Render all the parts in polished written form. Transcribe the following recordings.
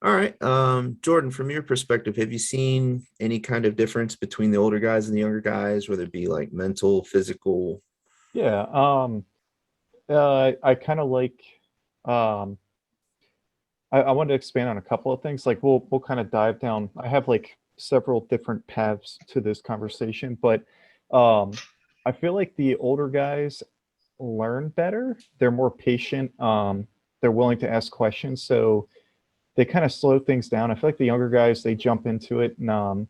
All right. Jordan, from your perspective, have you seen any kind of difference between the older guys and the younger guys, whether it be like mental, physical? Yeah, I kind of like um I wanted to expand on a couple of things. Like we'll kind of dive down. I have like several different paths to this conversation, but um I feel like the older guys learn better. They're more patient. They're willing to ask questions, so they kind of slow things down. I feel like the younger guys, they jump into it and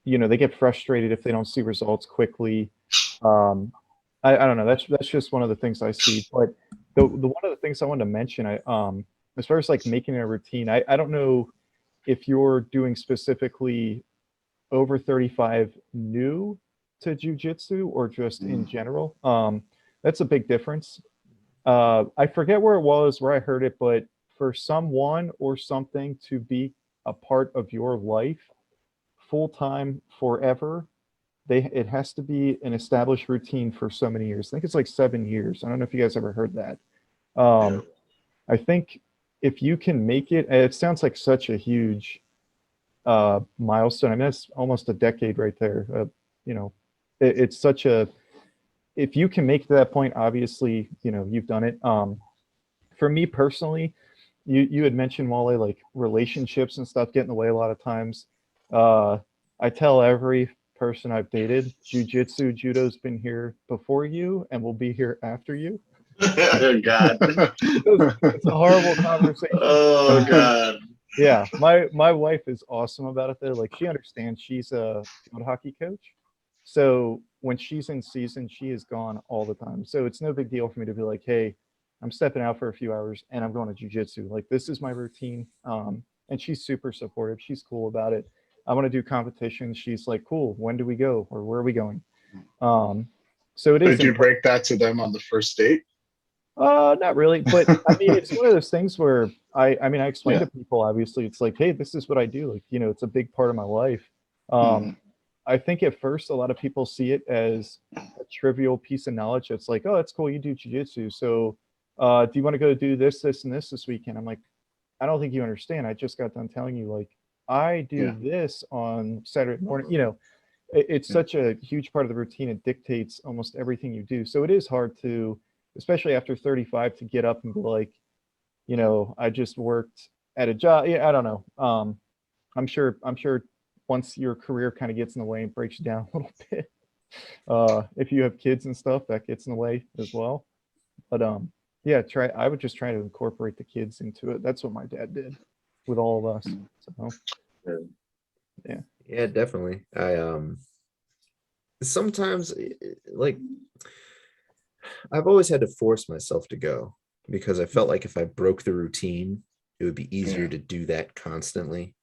they get frustrated if they don't see results quickly. Um, I don't know. That's just one of the things I see. But the one of the things I wanted to mention, as far as like making it a routine, I don't know if you're doing specifically over 35 new to jujitsu or just in Mm. general. That's a big difference. I forget where it was, where I heard it, but for someone or something to be a part of your life full time forever, it has to be an established routine for so many years. I think it's like 7 years. I don't know if you guys ever heard that. Yeah. Um, I think if you can make it, it sounds like such a huge milestone. I mean, that's almost a decade right there. You know, it's such a if you can make it to that point, obviously, you've done it. For me personally, you had mentioned Wale, like relationships and stuff get in the way a lot of times. Uh, I tell every person I've dated, jujitsu, judo's been here before you and will be here after you. Oh God. It's a horrible conversation. Oh God. Yeah, my wife is awesome about it though. Like she understands. She's a field hockey coach, so when she's in season, she is gone all the time. So it's no big deal for me to be like, hey, I'm stepping out for a few hours and I'm going to jujitsu. Like this is my routine. And she's super supportive. She's cool about it. I want to do competitions. She's like, cool. When do we go or where are we going? Um, so it is Did you important. break that to them on the first date? Not really, but I mean, it's one of those things where I mean, I explain Yeah. to people, obviously, it's like, hey, this is what I do. Like, it's a big part of my life. Mhm. Um, I think at first, a lot of people see it as a trivial piece of knowledge. It's like, oh, that's cool. You do jujitsu. So, do you want to go do this, this, and this weekend? I'm like, I don't think you understand. I just got done telling you, like, I do Yeah. this on Saturday morning. It's Yeah. such a huge part of the routine. It dictates almost everything you do. So it is hard to, especially after 35, to get up and be like, I just worked at a job. Yeah, I don't know. I'm sure once your career kind of gets in the way and breaks you down a little bit, if you have kids and stuff, that gets in the way as well. But yeah, I would just try to incorporate the kids into it. That's what my dad did with all of us. So Yeah. yeah. Yeah, definitely. I sometimes like I've always had to force myself to go because I felt like if I broke the routine, it would be easier Yeah. to do that constantly.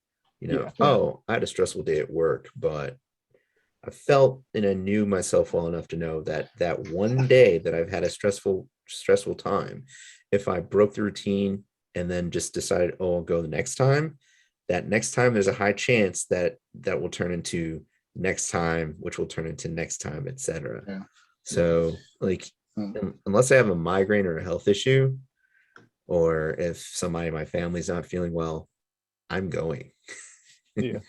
Yeah. Yeah. Oh, I had a stressful day at work, but I felt and I knew myself well enough to know that that one day that I've had a stressful time, if I broke the routine and then just decided, oh, I'll go the next time, that next time there's a high chance that that will turn into next time, which will turn into next time, etc. Yeah. Yeah. So, like, Mm. unless I have a migraine or a health issue, or if somebody in my family's not feeling well, I'm going. Yeah.